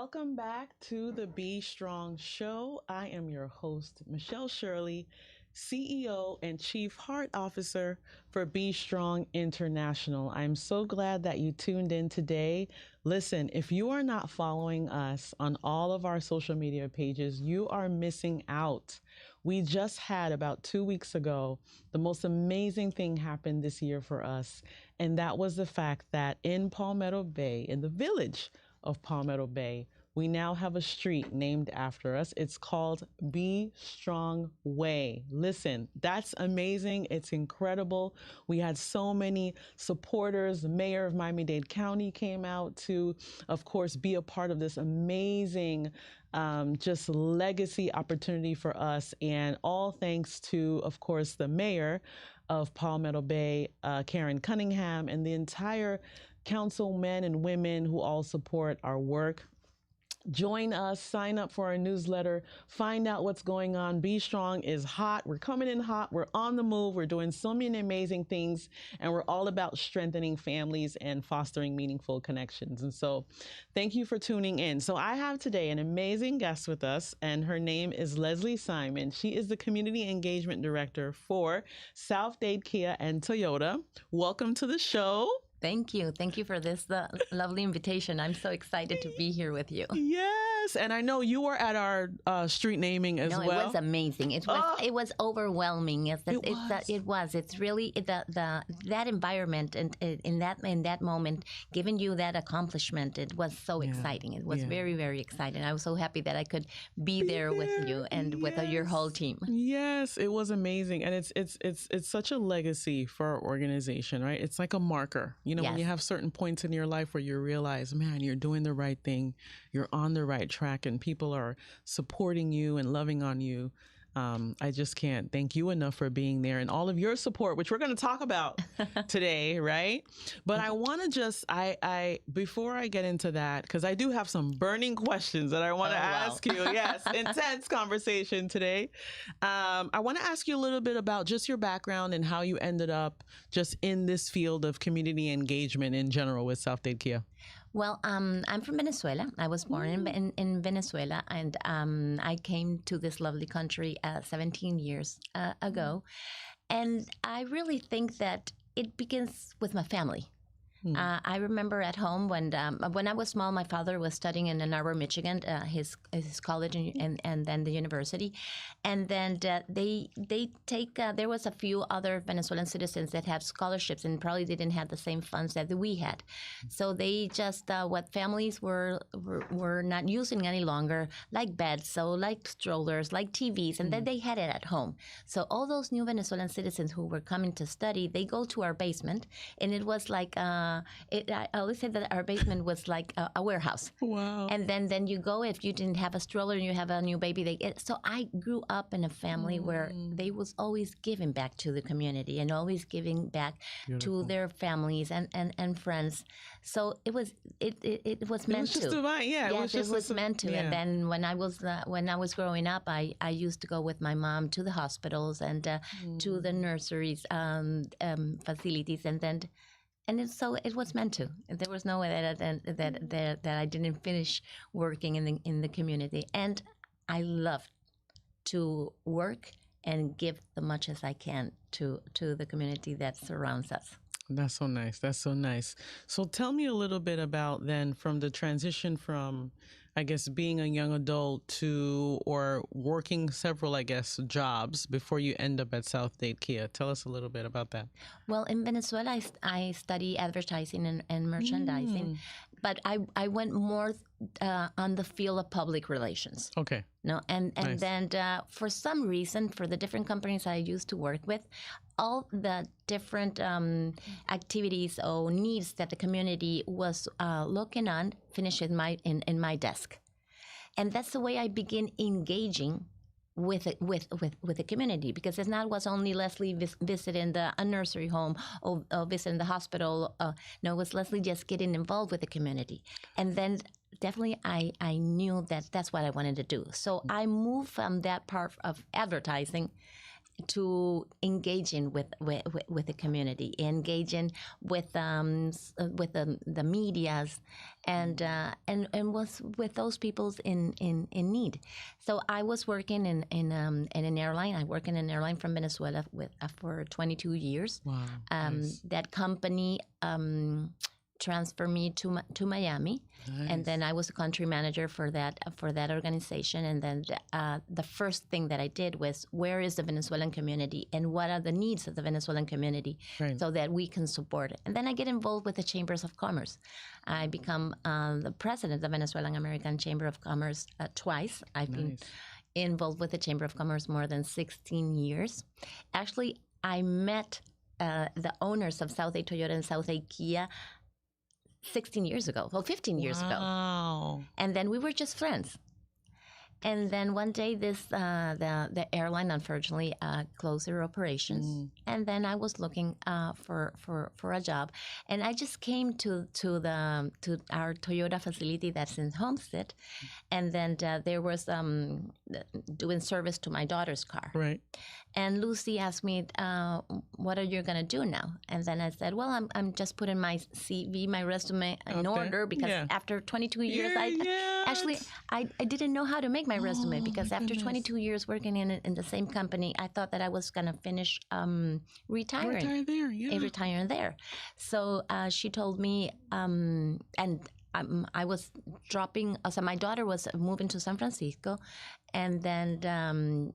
Welcome back to the Be Strong Show. I am your host, Michelle Shirley, CEO and Chief Heart Officer for BeStrong International. I'm so glad that you tuned in today. Listen, if you are not following us on all of our social media pages, you are missing out. We just had about 2 weeks ago, the most amazing thing happened this year for us. And that was the fact that in Palmetto Bay, in the village of Palmetto Bay, we now have a street named after us. It's called Be Strong Way. Listen, that's amazing. It's incredible. We had so many supporters. The mayor of Miami-Dade County came out to, of course, be a part of this amazing just legacy opportunity for us. And all thanks to, of course, the mayor of Palmetto Bay, Karen Cunningham, and the entire councilmen and women who all support our work. Join us, sign up for our newsletter, find out what's going on. Be Strong is hot. We're coming in hot. We're on the move. We're doing so many amazing things, and we're all about strengthening families and fostering meaningful connections. And so thank you for tuning in. So I have today an amazing guest with us, and her name is Leslie Simon. She is the Community Engagement Director for South-Dade Kia and Toyota. Welcome to the show. Thank you. Thank you for this lovely invitation. I'm so excited to be here with you. Yes, and I know you were at our street naming as well. It was amazing. It was overwhelming. It was. It's really that environment and in that moment, giving you that accomplishment. It was so exciting. It was very, very exciting. I was so happy that I could be there with you and with your whole team. Yes, it was amazing, and it's such a legacy for our organization, right? It's like a marker. You know, when you have certain points in your life where you realize, man, you're doing the right thing, you're on the right track, and people are supporting you and loving on you. I just can't thank you enough for being there and all of your support, which we're going to talk about today, right? But I want to just, before I get into that, because I do have some burning questions that I want to ask you. Yes, intense conversation today. I want to ask you a little bit about just your background and how you ended up just in this field of community engagement in general with South-Dade Kia. Well, I'm from Venezuela. I was born in Venezuela, and I came to this lovely country 17 years ago. And I really think that it begins with my family. I remember at home when I was small, my father was studying in Ann Arbor, Michigan, his college and then the university, and then they take there was a few other Venezuelan citizens that have scholarships and probably didn't have the same funds that we had, so they just what families were not using any longer, like beds, so like strollers, like TVs, and then they had it at home. So all those new Venezuelan citizens who were coming to study, they go to our basement, and it was like. I always say that our basement was like a warehouse. Wow. And then you go, if you didn't have a stroller and you have a new baby. So I grew up in a family where they was always giving back to the community and always giving back to their families and friends. So it was meant to. It was just divine, yeah. Yes, it was meant to. Yeah. And then when I was growing up, I used to go with my mom to the hospitals and to the nurseries facilities, and it was meant to. There was no way that I didn't finish working in the community. And I love to work and give the much as I can to the community that surrounds us. That's so nice. That's so nice. So tell me a little bit about then from the transition from, I guess, being a young adult or working several, I guess, jobs before you end up at South-Dade Kia. Tell us a little bit about that. Well, in Venezuela, I study advertising and merchandising, but I went more on the field of public relations. Okay. No, and Nice. then for some reason, for the different companies I used to work with, all the different activities or needs that the community was looking on finished in my desk, and that's the way I begin engaging with the community, because it's not was only Leslie visiting a nursery home or visiting the hospital. No, it was Leslie just getting involved with the community, and then. Definitely, I knew that that's what I wanted to do. So I moved from that part of advertising to engaging with the community, engaging with the medias, and was with those peoples in need. So I was working in an airline. I work in an airline from Venezuela for 22 years. Wow. Nice. That company transferred me to Miami, Nice. and then I was a country manager for that organization. And then the first thing that I did was, where is the Venezuelan community and what are the needs of the Venezuelan community, Right. so that we can support it. And then I get involved with the Chambers of Commerce. I become the president of the Venezuelan American Chamber of Commerce twice. I've Nice. been involved with the Chamber of Commerce more than 16 years. Actually, I met the owners of South A Toyota and South A Kia 16 years ago, well, 15 years ago. Wow. And then we were just friends. And then one day, the airline unfortunately closed their operations, and then I was looking for a job, and I just came to our Toyota facility that's in Homestead, and then there was doing service to my daughter's car. Right. And Lucy asked me, "What are you gonna do now?" And then I said, "Well, I'm just putting my CV, my resume in order, because after 22 years, I didn't know how to make my resume, because after 22 years working in the same company, I thought that I was gonna finish retiring. Retire there. Yeah. Retiring there." So she told me, and I was dropping. So my daughter was moving to San Francisco, and then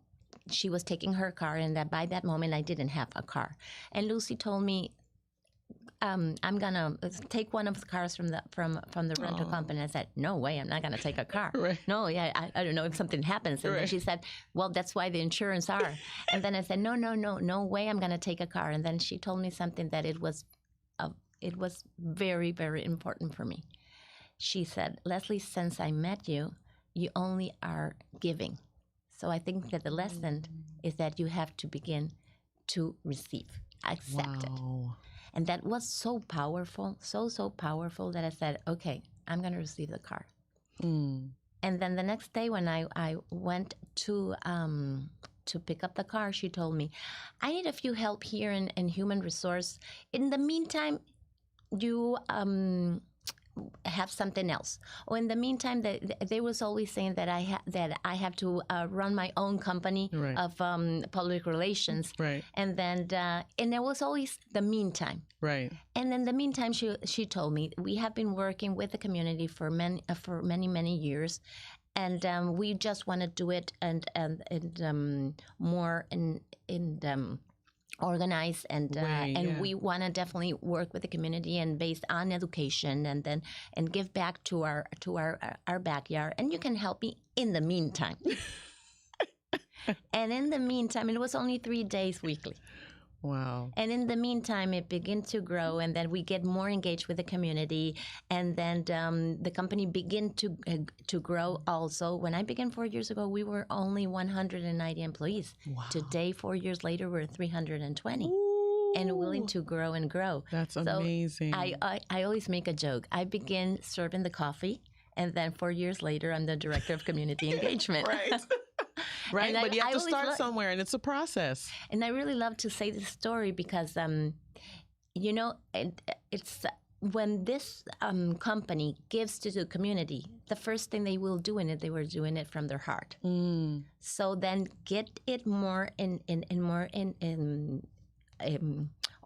she was taking her car, and that by that moment I didn't have a car. And Lucy told me, "I'm gonna take one of the cars from the rental company." I said, "No way, I'm not gonna take a car." Right. No, yeah, I don't know if something happens. And then she said, "Well, that's why the insurance are." And then I said, no way, I'm gonna take a car." And then she told me something that it was very, very important for me. She said, "Leslie, since I met you, you only are giving. So I think that the lesson is that you have to begin to receive, accept it." And that was so powerful, so powerful, that I said, "Okay, I'm going to receive the car." And then the next day when I went to pick up the car, she told me, "I need a few help here in human resource. In the meantime, you have something else." Or in the meantime, they was always saying that I have to run my own company of public relations. Right. And then and there was always the meantime. Right. And in the meantime, she told me, "We have been working with the community for many years, and we just want to do it and more in organize and we want to definitely work with the community and based on education, and give back to our backyard, and you can help me in the meantime." And in the meantime, it was only 3 days weekly. Wow. And in the meantime, it began to grow, and then we get more engaged with the community, and then the company began to grow also. When I began 4 years ago, we were only 190 employees. Wow. Today, 4 years later, we're 320. And willing to grow and grow. That's amazing. I always make a joke. I began serving the coffee, and then 4 years later, I'm the director of community engagement. Right. Right, but you have to start somewhere, and it's a process. And I really love to say this story because, it's when this company gives to the community, the first thing they will do in it, they were doing it from their heart. So then get it more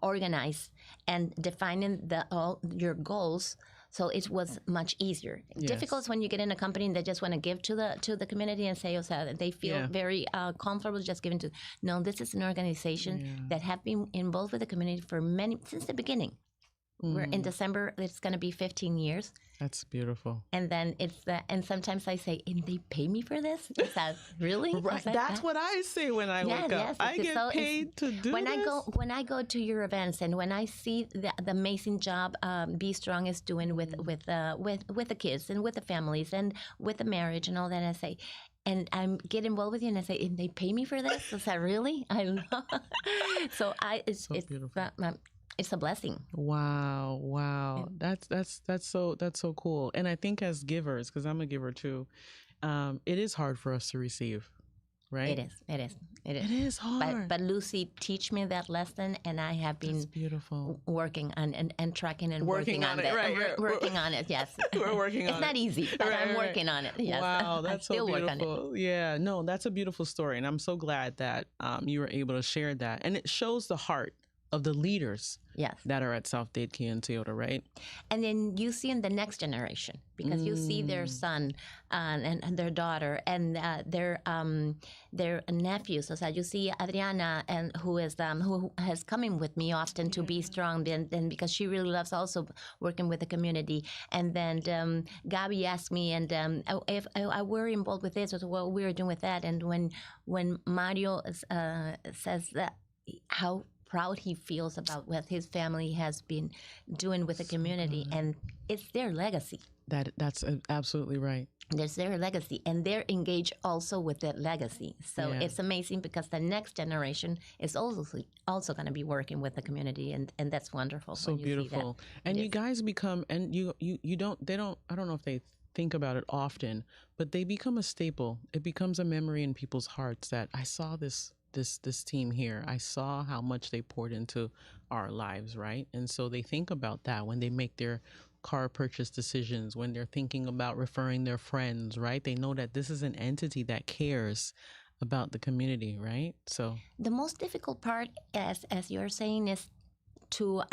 organized and defining all your goals. So it was much easier. Yes. Difficult when you get in a company and they just want to give to the community and say, they feel very comfortable just giving to. No, this is an organization that have been involved with the community since the beginning. We're in December. It's going to be 15 years. That's beautiful. And then and sometimes I say, "And they pay me for this?" Is that really? Right. That's what I say when I wake up. I get paid to do when this. When I go to your events, and when I see the amazing job BeStrong is doing with the kids and with the families and with the marriage and all that, I say, and I get involved with you, and I say, "And they pay me for this?" Is that really? I love. So it's beautiful. It's a blessing. Wow. That's so cool. And I think as givers, because I'm a giver too, it is hard for us to receive. right? It is. It is. It is. It is hard. But Lucy teach me that lesson, and I have been That's beautiful. working on and tracking and Working on it, that. right, yeah. Working on it, yes. We're working on it. It's not easy, but Right, I'm right. working on it. Yes. Wow, I that's still so work on it. beautiful. Yeah, no, that's a beautiful story, and I'm so glad that you were able to share that, and it shows the heart of the leaders Yes. that are at South Dade Key and Toyota, right? And then you see in the next generation, because you see their son and their daughter and their nephews. So you see Adriana, and who has coming with me often to Be Strong, and because she really loves also working with the community. And then Gabby asked me, and if I were involved with this, or what we were doing with that. And when Mario says that how proud he feels about what his family has been doing with the community, and it's their legacy. That's absolutely right. There's their legacy, and they're engaged also with that legacy. So it's amazing, because the next generation is also going to be working with the community, and that's wonderful. So beautiful. And you guys become, and you don't, I don't know if they think about it often, but they become a staple. It becomes a memory in people's hearts that I saw this team here. I saw how much they poured into our lives, right? And so they think about that when they make their car purchase decisions, when they're thinking about referring their friends, right? They know that this is an entity that cares about the community, right? So the most difficult part, as you're saying, is to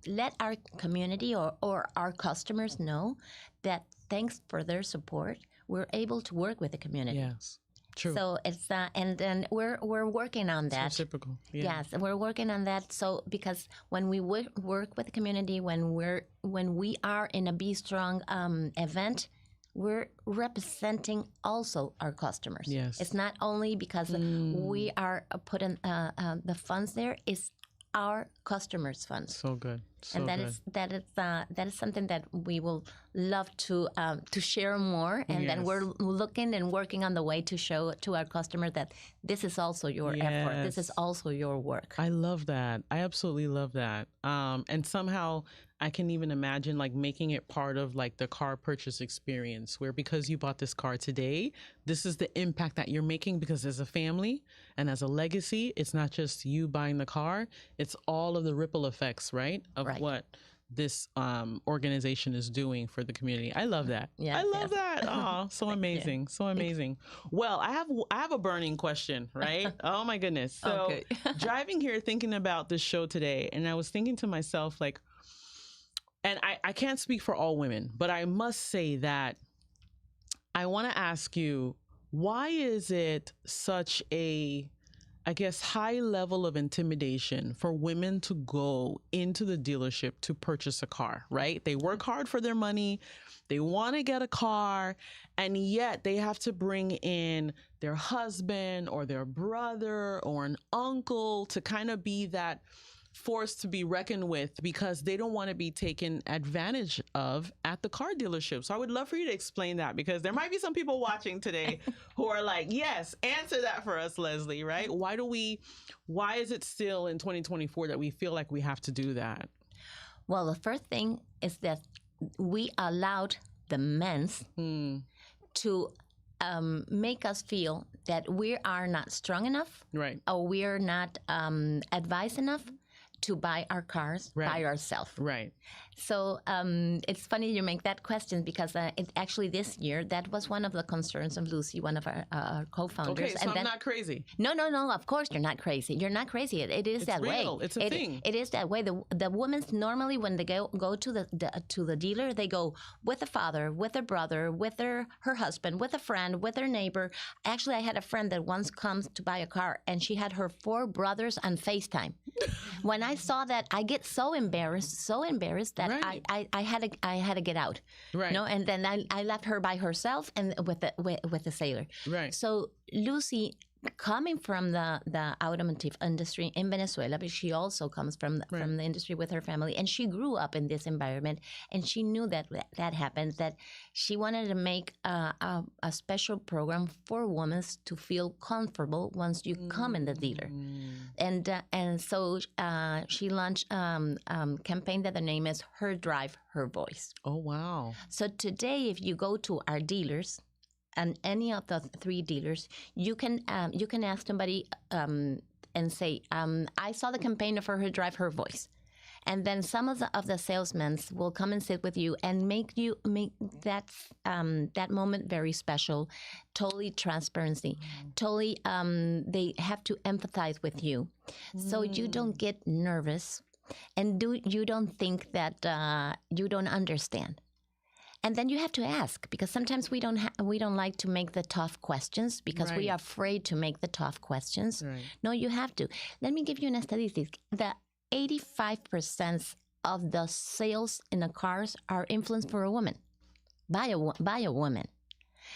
let our community or our customers know that thanks for their support, we're able to work with the community. Yes. True. So it's and then we're working on that. It's reciprocal. Yeah. Yes, we're working on that. So because when we work with the community, when we are in a Be Strong event, we're representing also our customers. Yes. It's not only because we are putting the funds there. It's our customers' funds. So good. So and good. that is something that we will love to share more. And then we're looking and working on the way to show to our customer that this is also your effort. This is also your work. I love that. I absolutely love that. And somehow I can even imagine like making it part of like the car purchase experience, where because you bought this car today, this is the impact that you're making, because as a family and as a legacy, it's not just you buying the car, it's all of the ripple effects, right? Of what this organization is doing for the community. I love that. Yes, I love that. Oh, so amazing. So amazing. Well, I have a burning question, right? Oh my goodness. So driving here, thinking about this show today, and I was thinking to myself, like, and I can't speak for all women, but I must say that I want to ask you, why is it such a, I guess, high level of intimidation for women to go into the dealership to purchase a car, right? They work hard for their money. They want to get a car, and yet they have to bring in their husband or their brother or an uncle to kind of be that force to be reckoned with, because they don't want to be taken advantage of at the car dealership. So I would love for you to explain that, because there might be some people watching today who are like, yes, answer that for us, Leslie, right? Why is it still in 2024 that we feel like we have to do that? Well, the first thing is that we allowed the men's to make us feel that we are not strong enough, right, or we are not advised enough to buy our cars by ourselves. Right. So it's funny you make that question, because it actually this year, that was one of the concerns of Lucy, one of our co-founders. Okay, so I'm not crazy. No. Of course you're not crazy. You're not crazy. It is that real. way. It's a thing. It is that way. The women normally, when they go to the dealer, they go with a father, with a brother, with her husband, with a friend, with her neighbor. Actually, I had a friend that once comes to buy a car, and she had her 4 brothers on FaceTime. When I saw that, I get so embarrassed that I had to get out. Right. You know, and then I left her by herself and with the sailor. Right. So Lucy, coming from the automotive industry in Venezuela, but she also comes from the industry with her family, and she grew up in this environment, and she knew that happened, that she wanted to make a special program for women to feel comfortable once you come in the dealer, and so she launched campaign that the name is Her Drive, Her Voice. Oh wow! So today, if you go to our dealers, any of the three dealers, you can ask somebody and say, I saw the campaign for her Drive Her Voice. And then some of the salesmen will come and sit with you and make that moment very special, totally transparency, totally. They have to empathize with you, so you don't get nervous, and you don't think that you don't understand. And then you have to ask, because sometimes we don't like to make the tough questions because we are afraid to make the tough questions. Right. No, you have to. Let me give you an statistic. The 85% of the sales in the cars are influenced for a woman, by a woman.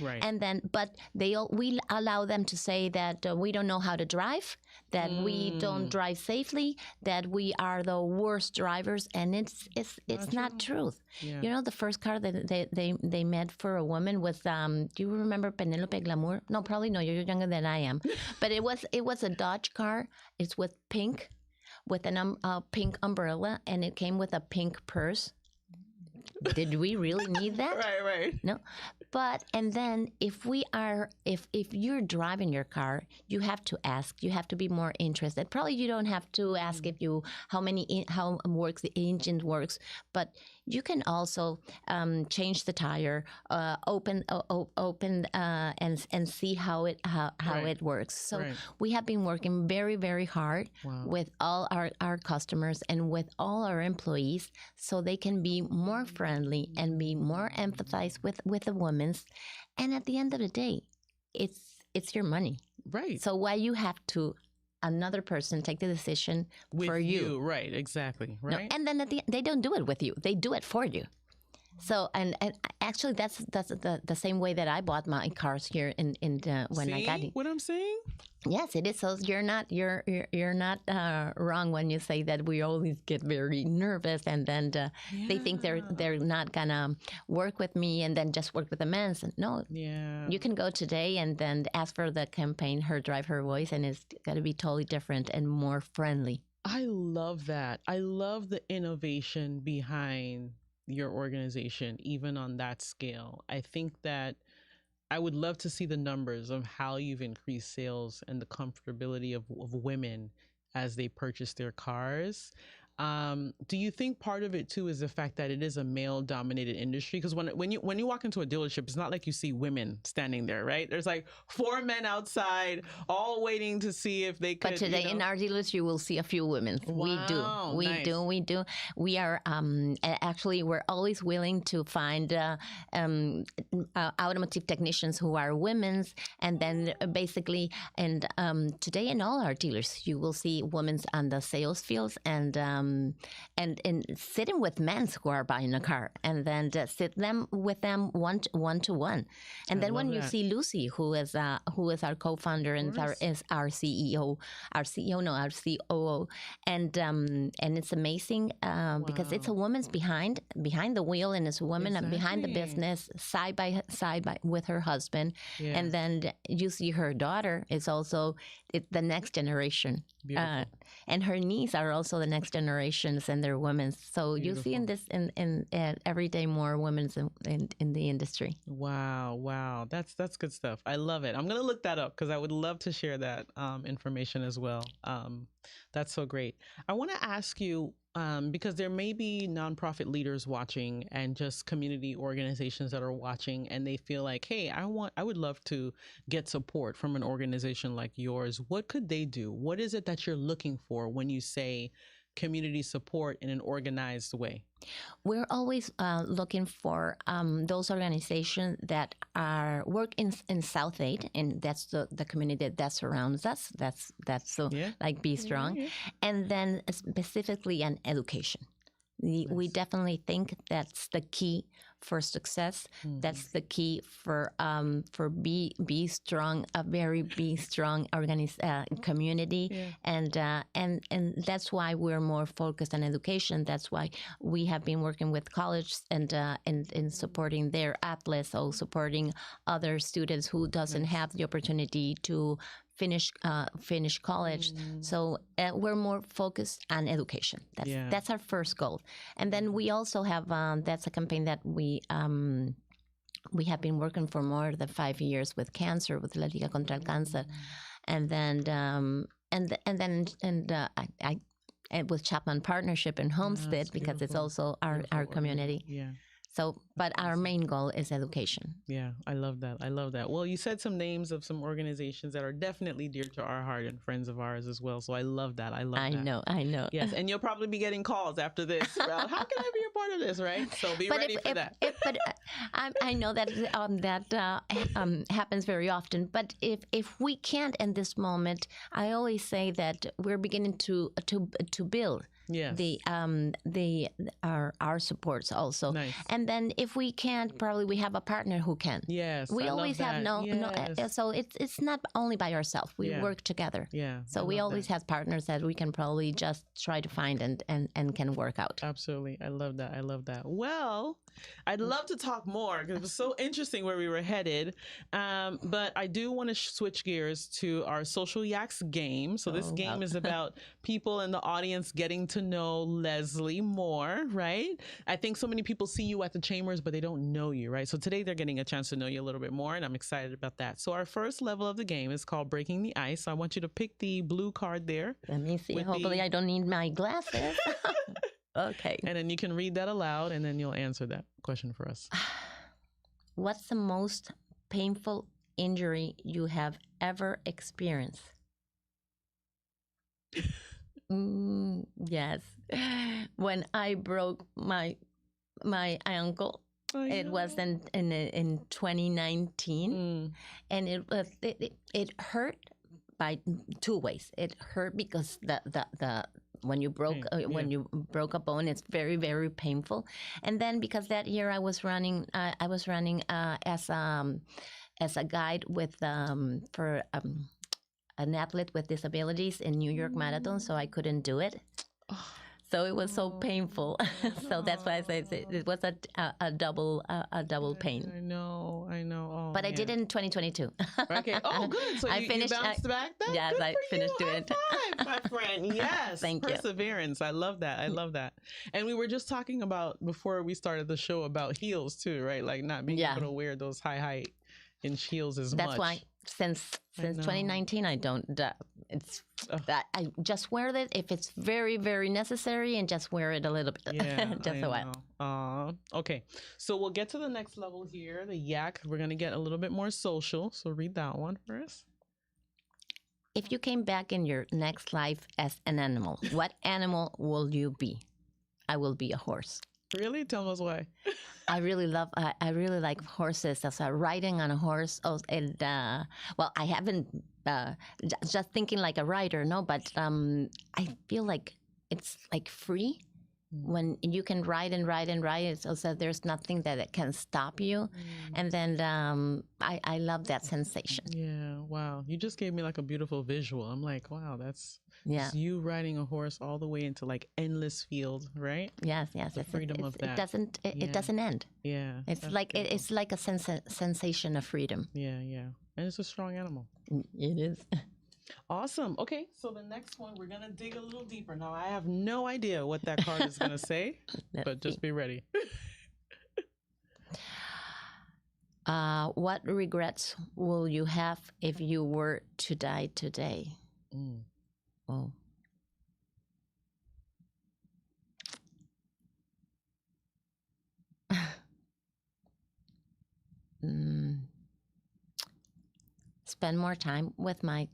Right. And then, but we allow them to say that we don't know how to drive, that we don't drive safely, that we are the worst drivers, and it's not true. Yeah. You know, the first car that they made for a woman was do you remember Penelope Glamour? No, probably no. You're younger than I am, but it was a Dodge car. It's with pink, with a pink umbrella, and it came with a pink purse. Did we really need that? Right. No. But, and then if you're driving your car, you have to ask, you have to be more interested. Probably you don't have to ask how works the engine works, but you can also change the tire, open and see how it works. So we have been working very, very hard with all our customers and with all our employees, so they can be more friendly and be more empathized with the women. And at the end of the day, it's your money. Right. So why you have to another person take the decision for you? Right, exactly. Right. No, and then they don't do it with you. They do it for you. So and actually that's the same way that I bought my cars here when I got it. What I'm saying? Yes, it is. So you're not wrong when you say that we always get very nervous, and then they think they're not gonna work with me, and then just work with the men. So, no, you can go today and then ask for the campaign, Her Drive Her Voice, and it's gonna be totally different and more friendly. I love that. I love the innovation behind your organization, even on that scale. I think that I would love to see the numbers of how you've increased sales and the comfortability of women as they purchase their cars. Do you think part of it too is the fact that it is a male-dominated industry? Because when you walk into a dealership, it's not like you see women standing there, right? There's like 4 men outside, all waiting to see if they could. But today in our dealers, you will see a few women. Wow, we do. We are actually we're always willing to find automotive technicians who are women, and then basically today in all our dealers, you will see women on the sales fields and sitting with men who are buying a car, and then sit with them one to one. And then when you see Lucy, who is our co-founder and is our CEO, our COO, and it's amazing because it's a woman's behind the wheel, and it's a woman behind the business, side by side with her husband, and then you see her daughter is also the next generation, and her niece are also the next generations, and they're women. So you see in this in every day more women in the industry. Wow, that's good stuff. I love it. I'm gonna look that up because I would love to share that information as well. That's so great. I want to ask you, because there may be nonprofit leaders watching and just community organizations that are watching, and they feel like, hey, I would love to get support from an organization like yours. What could they do? What is it that you're looking for when you say community support in an organized way? We're always looking for those organizations that work in South 8, and that's the community that surrounds us. That's like BeStrong, and then specifically on education. We definitely think that's the key for success. That's the key for BeStrong, a very BeStrong community, and that's why we're more focused on education. That's why we have been working with colleges and supporting their atlas, or supporting other students who doesn't have the opportunity to finish college. So we're more focused on education. That's our first goal. And then we also have that's a campaign that we we have been working for more than 5 years with cancer, with La Liga contra el Cáncer, and then and with Chapman Partnership in Homestead, because it's also our community. Yeah. So, but our main goal is education. Yeah, I love that. I love that. Well, you said some names of some organizations that are definitely dear to our heart and friends of ours as well. So I love that. I love that. I know. Yes, and you'll probably be getting calls after this. Well, how can I be a part of this, right? So be ready for that. But I know that happens very often. But if we can't in this moment, I always say that we're beginning to build. Yes. Our supports also. Nice. And then if we can't, probably we have a partner who can. Yes. We always have so it's not only by ourselves. We work together. Yeah. So we always have partners that we can probably just try to find and can work out. Absolutely. I love that. I love that. Well, I'd love to talk more because it was so interesting where we were headed. But I do want to switch gears to our Social Yaks game. So this game is about people in the audience getting to know Leslie more, right? I think so many people see you at the Chambers, but they don't know you, right? So today they're getting a chance to know you a little bit more, and I'm excited about that. So our first level of the game is called Breaking the Ice. So I want you to pick the blue card there. Let me see. Hopefully I don't need my glasses. Okay. And then you can read that aloud, and then you'll answer that question for us. What's the most painful injury you have ever experienced? Yes. When I broke my ankle, it was in 2019, and it hurt by two ways. It hurt because the when you broke a bone, it's very, very painful, and then because that year I was running as a guide with for an athlete with disabilities in New York Marathon, so I couldn't do it. So it was so painful. So that's why I say it was a double pain. I know. Oh, but I did it in 2022. Okay. Oh, good. So you bounced back. Yes, I finished doing it. High five, my friend. Yes. Thank you. Perseverance. I love that. I love that. And we were just talking about before we started the show about heels too, right? Like not being able to wear those high inch heels as much. That's why since 2019 I don't. It's that I just wear it if it's very, very necessary, and just wear it a little bit, just a while. Okay, so we'll get to the next level here, the yak. We're gonna get a little bit more social. So read that one for us. If you came back in your next life as an animal, what animal will you be? I will be a horse. Really? Tell us why. I really like horses. As riding on a horse. And well, I haven't just thinking like a rider, no, but I feel like it's like free when you can ride and ride and ride. It's also there's nothing that can stop you, and then I love that sensation. Yeah, wow. You just gave me like a beautiful visual. I'm like, wow, that's you riding a horse all the way into like endless field, right? Yes. The freedom of that. It doesn't end. Yeah. It's like it's like a sensation of freedom. Yeah. And it's a strong animal. It is. Awesome. Okay, so the next one, we're going to dig a little deeper. Now, I have no idea what that card is going to say, but just be ready. What regrets will you have if you were to die today? Oh. Spend more time with my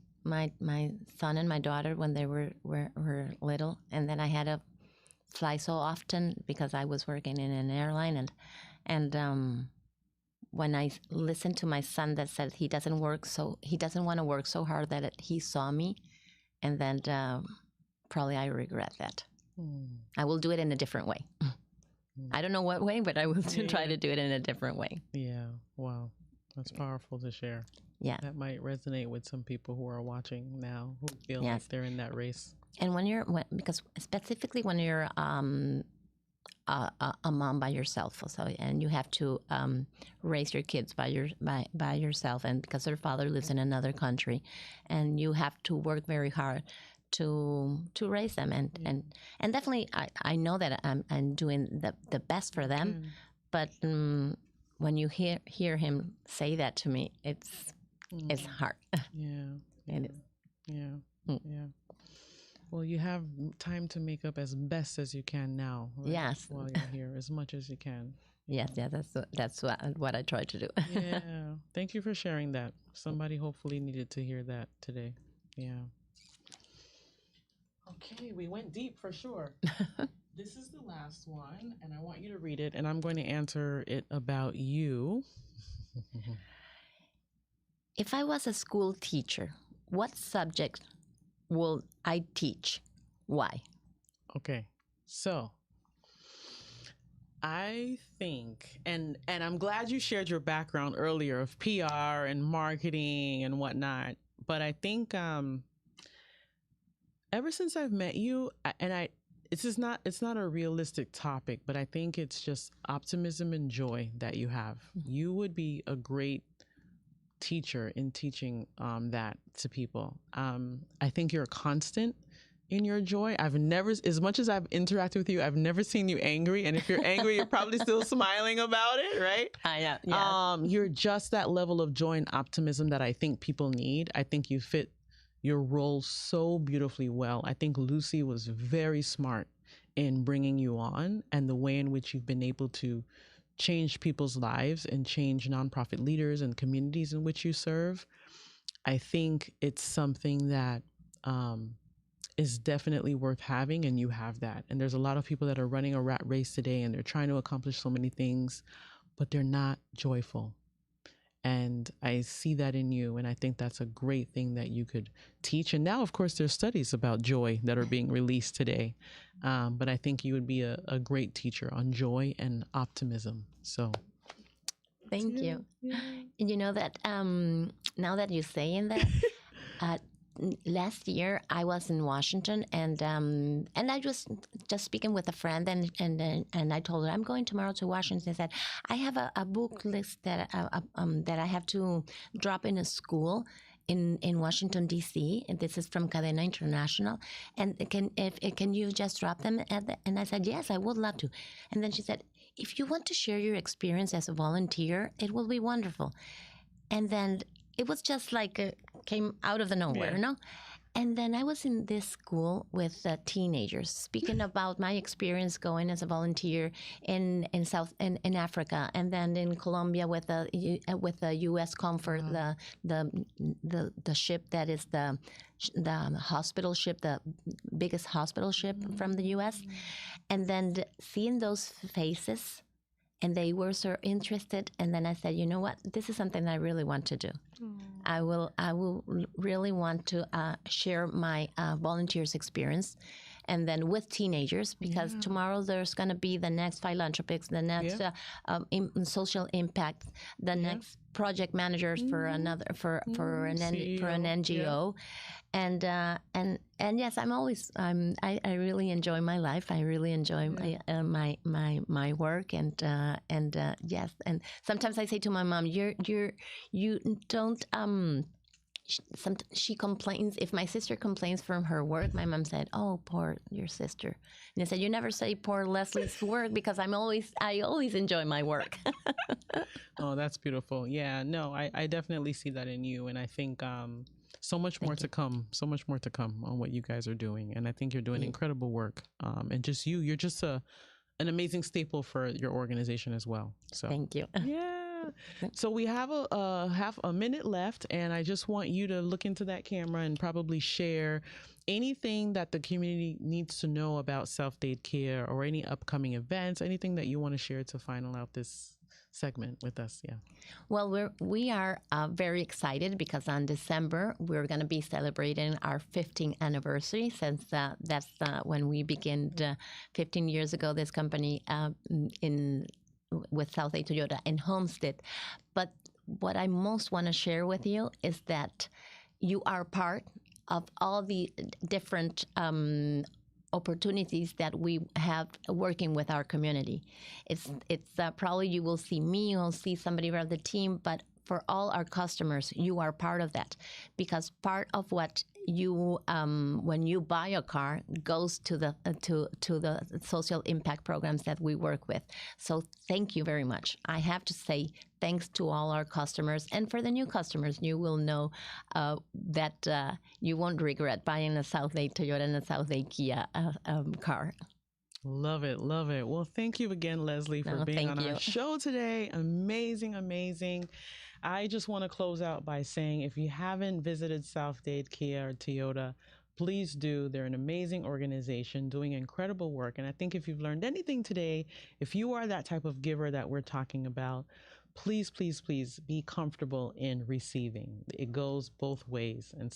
son and my daughter when they were little, and then I had to fly so often because I was working in an airline, and when I listened to my son that said he doesn't want to work so hard that he saw me, and then probably I regret that. I will do it in a different way. I don't know what way, but I will try to do it in a different way. Yeah. Wow. That's powerful to share. Yeah. That might resonate with some people who are watching now who feel like they're in that race. And because specifically when you're a mom by yourself, and you have to raise your kids by yourself, and because their father lives in another country, and you have to work very hard to raise them, and definitely I know that I'm doing the best for them, but when you hear him say that to me, it's hard. Yeah. It is. Yeah. Mm. Yeah. Well, you have time to make up as best as you can now. Right? Yes. While you're here, as much as you can. Yes, yeah, that's what I try to do. Yeah. Thank you for sharing that. Somebody hopefully needed to hear that today. Yeah. Okay, we went deep for sure. This is the last one, and I want you to read it, and I'm going to answer it about you. If I was a school teacher, what subject will I teach? Why? Okay. So, I think, and I'm glad you shared your background earlier of PR and marketing and whatnot. But I think ever since I've met you, it's not a realistic topic, but I think it's just optimism and joy that you have. You would be a great teacher in teaching that to people. I think you're a constant in your joy. I've never, as much as I've interacted with you, I've never seen you angry. And if you're angry, you're probably still smiling about it, right? I am. Yeah. You're just that level of joy and optimism that I think people need. I think you fit your role so beautifully well. I think Lucy was very smart in bringing you on, and the way in which you've been able to change people's lives and change nonprofit leaders and communities in which you serve. I think it's something that is definitely worth having, and you have that. And there's a lot of people that are running a rat race today, and they're trying to accomplish so many things, but they're not joyful. And I see that in you, and I think that's a great thing that you could teach. And now, of course, there's studies about joy that are being released today. But I think you would be a great teacher on joy and optimism. So Thank you. And you know that now that you're saying that, last year I was in Washington, and I was just speaking with a friend, and I told her I'm going tomorrow to Washington. I said I have a book list that I have to drop in a school in Washington D.C. and this is from Cadena International. And can you just drop them and I said yes, I would love to. And then she said, if you want to share your experience as a volunteer, it will be wonderful. And then it was just like came out of the nowhere, you know? And then I was in this school with teenagers, speaking about my experience going as a volunteer in Africa, and then in Colombia with the U.S. Comfort, the ship that is the hospital ship, the biggest hospital ship from the U.S. And then seeing those faces. And they were so interested, and then I said, you know what? This is something I really want to do. I will really want to share my volunteers' experience, and then with teenagers, because tomorrow there's going to be the next philanthropics, the next social impact, the next project managers for another for an NGO, and yes, I really enjoy my life. I really enjoy my work, and yes, and sometimes I say to my mom, you don't she complains. If my sister complains from her work, my mom said, "Oh, poor your sister." And I said, "You never say poor Leslie's work because I always enjoy my work." Oh, that's beautiful. Yeah, no, I definitely see that in you, and I think so much more to come. So much more to come on what you guys are doing, and I think you're doing incredible work. And just you're just an amazing staple for your organization as well. So thank you. Yeah. So we have half a minute left, and I just want you to look into that camera and probably share anything that the community needs to know about self-aid care, or any upcoming events, anything that you want to share to final out this segment with us. Yeah. Well, we are very excited because on December we're going to be celebrating our 15th anniversary, since that's when we began 15 years ago. This company with South Aid Toyota in Homestead. But what I most want to share with you is that you are part of all the different opportunities that we have working with our community. It's probably you will see me, you will see somebody from the team, but for all our customers, you are part of that, because part of what you when you buy a car goes to the to the social impact programs that we work with. So thank you very much. I have to say thanks to all our customers, and for the new customers, you will know that you won't regret buying a Southlake Toyota and a Southlake Kia car. Love it. Love it. Well, thank you again, Leslie, for No, being thank on our you. show today. Amazing, amazing. I just want to close out by saying if you haven't visited Southdade Kia or Toyota, please do. They're an amazing organization doing incredible work. And I think if you've learned anything today, if you are that type of giver that we're talking about, please, please, please be comfortable in receiving. It goes both ways. And so